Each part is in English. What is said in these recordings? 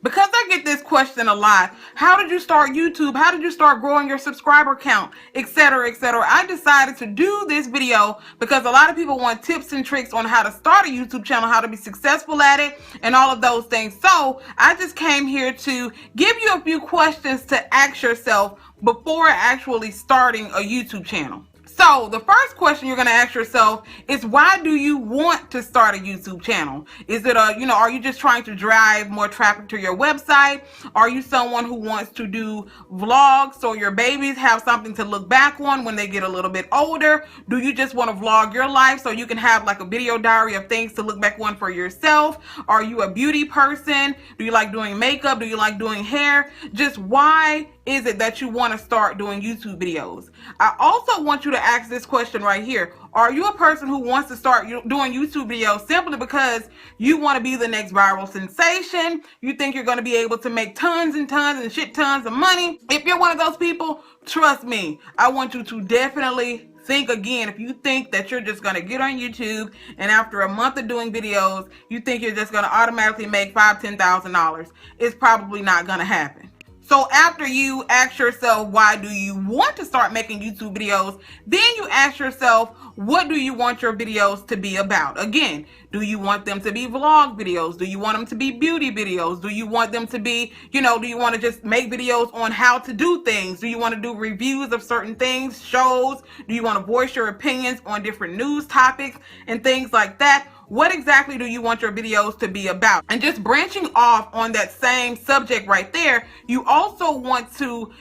Because I get this question a lot. How did you start YouTube? How did you start growing your subscriber count? Etc, etc. I decided to do this video because a lot of people want tips and tricks on how to start a YouTube channel, how to be successful at it, and all of those things. So I just came here to give you a few questions to ask yourself before actually starting a YouTube channel. So the first question you're going to ask yourself is, why do you want to start a YouTube channel? Is it are you just trying to drive more traffic to your website? Are you someone who wants to do vlogs so your babies have something to look back on when they get a little bit older? Do you just want to vlog your life so you can have like a video diary of things to look back on for yourself? Are you a beauty person? Do you like doing makeup? Do you like doing hair? Just why is it that you want to start doing YouTube videos? I also want you to ask this question right here. Are you a person who wants to start doing YouTube videos simply because you want to be the next viral sensation? You think you're going to be able to make tons and tons and shit tons of money? If you're one of those people, trust me, I want you to definitely think again. If you think that you're just going to get on YouTube and after a month of doing videos, you think you're just going to automatically make $5,000, $10,000, it's probably not going to happen. So after you ask yourself, why do you want to start making YouTube videos? Then you ask yourself, what do you want your videos to be about? Again, do you want them to be vlog videos? Do you want them to be beauty videos? Do you want them to be, do you want to just make videos on how to do things? Do you want to do reviews of certain things, shows? Do you want to voice your opinions on different news topics and things like that? What exactly do you want your videos to be about? And just branching off on that same subject right there, you also want to,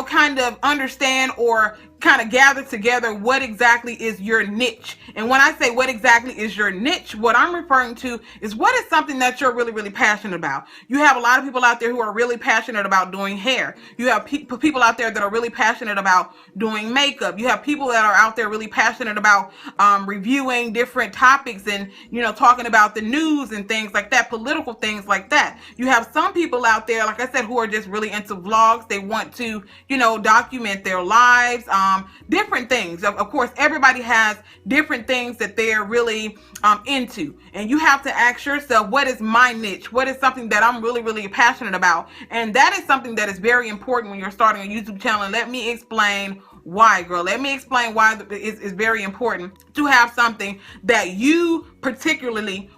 kind of understand or kind of gather together what exactly is your niche. And when I say what exactly is your niche, what I'm referring to is what is something that you're really, really passionate about. You have a lot of people out there who are really passionate about doing hair. You have people out there that are really passionate about doing makeup. You have people that are out there really passionate about reviewing different topics and, talking about the news and things like that, political things like that. You have some people out there, like I said, who are just really into vlogs. They want to, document their lives, different things. Of course, everybody has different things that they're really into. And you have to ask yourself, what is my niche? What is something that I'm really, really passionate about? And that is something that is very important when you're starting a YouTube channel. And let me explain why, girl. Let me explain why it's very important to have something that you particularly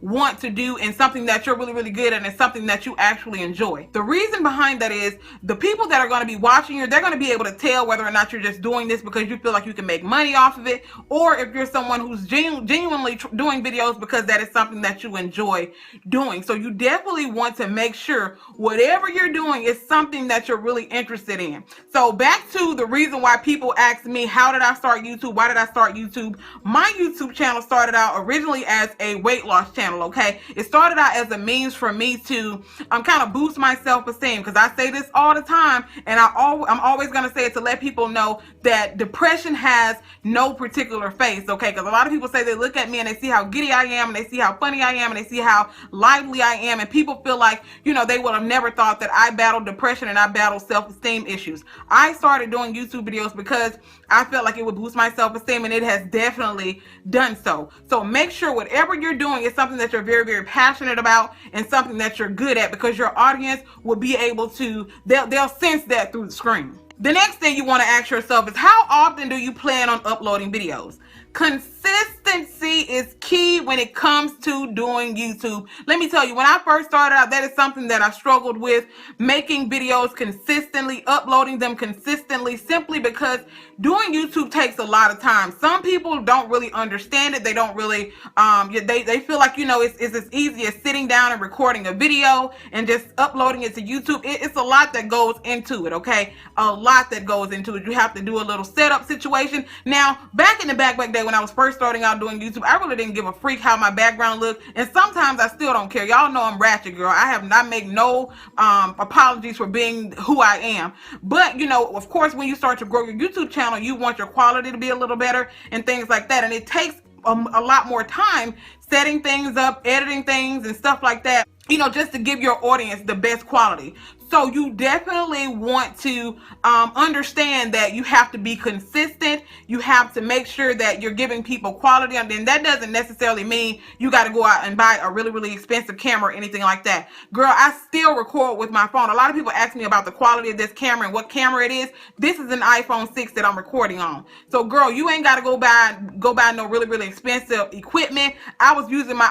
want to do, and something that you're really, really good at, and something that you actually enjoy. The reason behind that is the people that are going to be watching you, they're going to be able to tell whether or not you're just doing this because you feel like you can make money off of it, or if you're someone who's genuinely doing videos because that is something that you enjoy doing. So you definitely want to make sure whatever you're doing is something that you're really interested in. So back to the reason why people ask me, how did I start YouTube? Why did I start YouTube? My YouTube channel started out originally as a weight loss channel, okay? It started out as a means for me to kind of boost my self-esteem, because I say this all the time, and I'm always going to say it to let people know that depression has no particular face, okay? Because a lot of people say they look at me and they see how giddy I am, and they see how funny I am, and they see how lively I am, and people feel like, they would have never thought that I battled depression and I battled self-esteem issues. I started doing YouTube videos because I felt like it would boost my self-esteem, and it has definitely done so. So make sure whatever you're doing is something that you're very, very passionate about and something that you're good at, because your audience will be able to, they'll sense that through the screen. The next thing you want to ask yourself is, how often do you plan on uploading videos? Consistency is key when it comes to doing YouTube. Let me tell you, when I first started out, that is something that I struggled with, making videos consistently, uploading them consistently, simply because doing YouTube takes a lot of time. Some people don't really understand it. They don't really, they feel like, it's as easy as sitting down and recording a video and just uploading it to YouTube. It's a lot that goes into it, okay? A lot that goes into it. You have to do a little setup situation. Now, back in the back day when I was first starting out doing YouTube, I really didn't give a freak how my background looked, and sometimes I still don't care. Y'all know I'm ratchet, girl. I have not made no apologies for being who I am. But of course, when you start to grow your YouTube channel, you want your quality to be a little better and things like that, and it takes a lot more time setting things up, editing things and stuff like that, just to give your audience the best quality. So you definitely want to understand that you have to be consistent. You have to make sure that you're giving people quality. And then that doesn't necessarily mean you got to go out and buy a really, really expensive camera or anything like that. Girl, I still record with my phone. A lot of people ask me about the quality of this camera and what camera it is. This is an iPhone 6 that I'm recording on. So girl, you ain't got to go buy no really, really expensive equipment. I was using my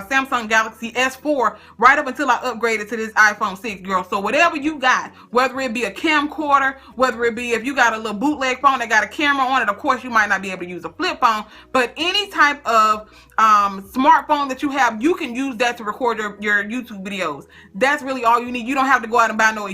Samsung Galaxy S4 right up until I upgraded to this iPhone 6, girl. So whatever you got, whether it be a camcorder, whether it be if you got a little bootleg phone that got a camera on it, of course you might not be able to use a flip phone, but any type of smartphone that you have, you can use that to record your YouTube videos. That's really all you need. You don't have to go out and buy no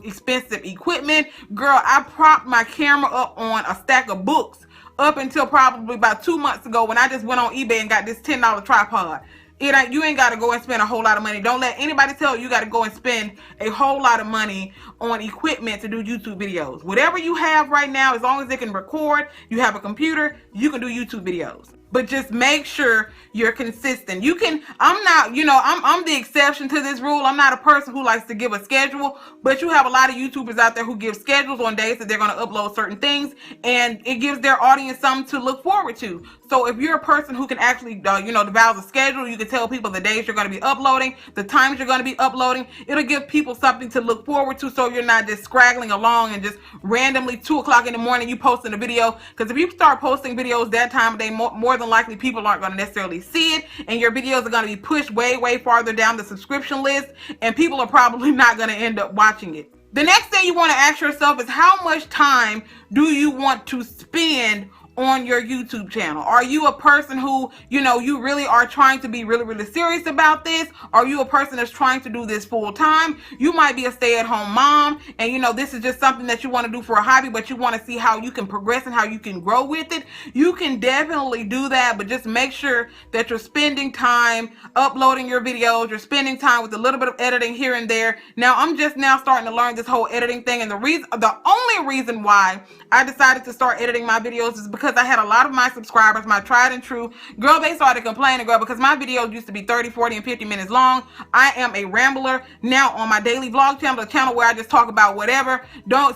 expensive equipment. Girl, I propped my camera up on a stack of books up until probably about 2 months ago when I just went on eBay and got this $10 tripod. You ain't got to go and spend a whole lot of money. Don't let anybody tell you got to go and spend a whole lot of money on equipment to do YouTube videos. Whatever you have right now, as long as it can record, you have a computer, you can do YouTube videos. But just make sure you're consistent. I'm the exception to this rule. I'm not a person who likes to give a schedule, but you have a lot of YouTubers out there who give schedules on days that they're going to upload certain things, and it gives their audience something to look forward to. So if you're a person who can actually, devise a schedule, you can tell people the days you're going to be uploading, the times you're going to be uploading. It'll give people something to look forward to, so you're not just scraggling along and just randomly 2 o'clock in the morning you posting a video. Because if you start posting videos that time of day, more than likely people aren't going to necessarily see it, and your videos are going to be pushed way farther down the subscription list, and people are probably not going to end up watching it. The next thing you want to ask yourself is, how much time do you want to spend on your YouTube channel? Are you a person who, you really are trying to be really, really serious about this? Are you a person that's trying to do this full time? You might be a stay-at-home mom, and this is just something that you want to do for a hobby, but you want to see how you can progress and how you can grow with it. You can definitely do that, but just make sure that you're spending time uploading your videos. You're spending time with a little bit of editing here and there. Now, I'm just now starting to learn this whole editing thing, and the only reason why I decided to start editing my videos is because I had a lot of my subscribers, my tried and true, girl, they started complaining, girl, because my videos used to be 30, 40, and 50 minutes long. I am a rambler now on my daily vlog channel, the channel where I just talk about whatever.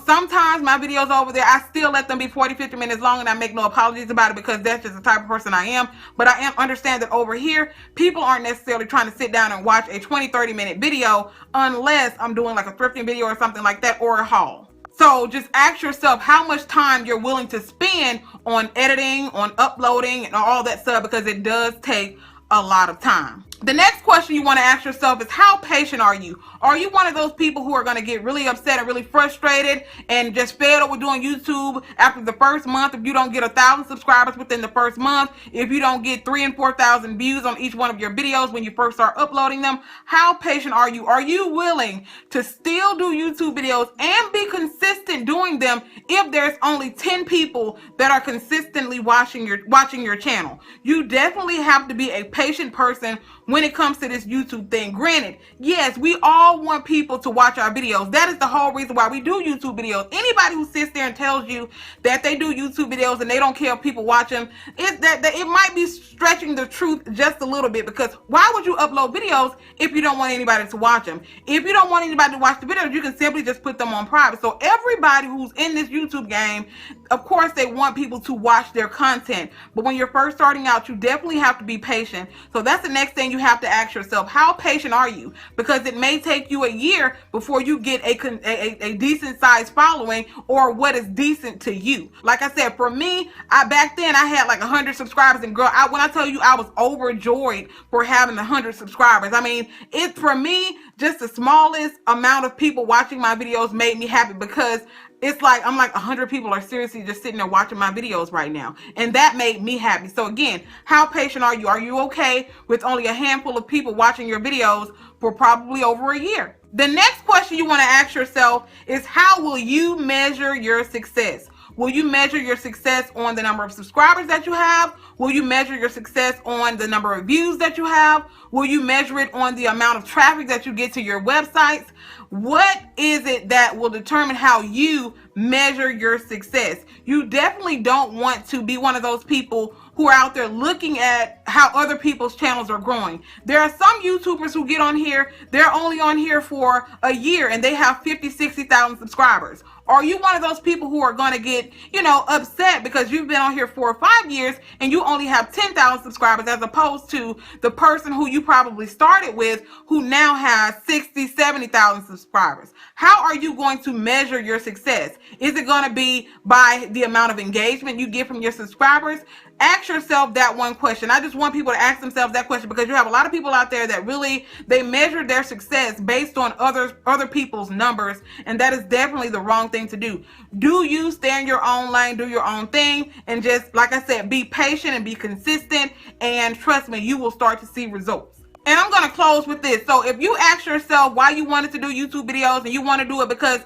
Sometimes my videos over there, I still let them be 40, 50 minutes long, and I make no apologies about it, because that's just the type of person I am. But I understand that over here, people aren't necessarily trying to sit down and watch a 20, 30-minute video unless I'm doing like a thrifting video or something like that, or a haul. So just ask yourself how much time you're willing to spend on editing, on uploading, and all that stuff, because it does take a lot of time. The next question you want to ask yourself is, how patient are you? Are you one of those people who are going to get really upset and really frustrated and just fed up with doing YouTube after the first month if you don't get 1,000 subscribers within the first month, if you don't get 3,000 and 4,000 views on each one of your videos when you first start uploading them? How patient are you? Are you willing to still do YouTube videos and be consistent doing them if there's only 10 people that are consistently watching your channel? You definitely have to be a patient person when it comes to this YouTube thing. Granted, yes, we all want people to watch our videos. That is the whole reason why we do YouTube videos. Anybody who sits there and tells you that they do YouTube videos and they don't care if people watch them, it might be stretching the truth just a little bit, because why would you upload videos if you don't want anybody to watch them? If you don't want anybody to watch the videos, you can simply just put them on private. So everybody who's in this YouTube game, of course, they want people to watch their content. But when you're first starting out, you definitely have to be patient. So that's the next thing you have to ask yourself. How patient are you? Because it may take you a year before you get a decent sized following, or what is decent to you. Like I said, for me, back then I had like 100 subscribers, and girl, when I tell you I was overjoyed for having 100 subscribers. I mean, it, for me, just the smallest amount of people watching my videos made me happy, because it's like, I'm like, 100 people are seriously just sitting there watching my videos right now. And that made me happy. So again, how patient are you? Are you okay with only a handful of people watching your videos for probably over a year? The next question you want to ask yourself is, how will you measure your success? Will you measure your success on the number of subscribers that you have? Will you measure your success on the number of views that you have? Will you measure it on the amount of traffic that you get to your websites? What is it that will determine how you measure your success. You definitely don't want to be one of those people who are out there looking at how other people's channels are growing. There are some YouTubers who get on here, they're only on here for a year and they have 50, 60,000 subscribers. Are you one of those people who are going to get, upset because you've been on here 4 or 5 years and you only have 10,000 subscribers, as opposed to the person who you probably started with who now has 60, 70,000 subscribers? How are you going to measure your success? Is it going to be by the amount of engagement you get from your subscribers? Ask yourself that one question. I just want people to ask themselves that question, because you have a lot of people out there that really, they measure their success based on other people's numbers, and that is definitely the wrong thing to do. Do you stay in your own lane, do your own thing, and just, like I said, be patient and be consistent, and trust me, you will start to see results. And I'm going to close with this. So if you ask yourself why you wanted to do YouTube videos and you want to do it because,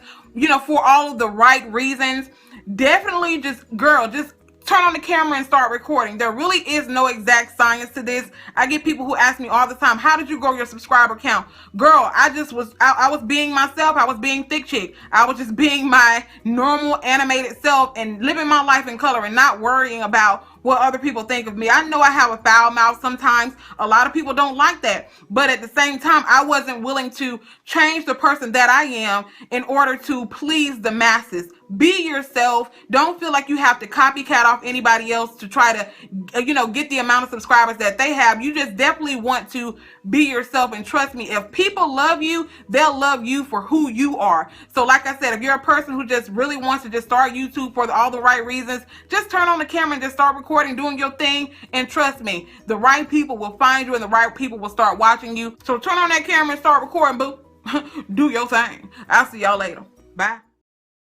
for all of the right reasons, definitely just turn on the camera and start recording. There really is no exact science to this. I get people who ask me all the time, how did you grow your subscriber count? Girl, I was being myself. I was being Thick Chick. I was just being my normal animated self and living my life in color and not worrying about what other people think of me. I know I have a foul mouth sometimes. A lot of people don't like that. But at the same time, I wasn't willing to change the person that I am in order to please the masses. Be yourself. Don't feel like you have to copycat off anybody else to try to, get the amount of subscribers that they have. You just definitely want to be yourself. And trust me, if people love you, they'll love you for who you are. So like I said, if you're a person who just really wants to just start YouTube for all the right reasons, just turn on the camera and just start recording, doing your thing. And trust me, the right people will find you and the right people will start watching you. So turn on that camera and start recording, boo. Do your thing. I'll see y'all later. Bye.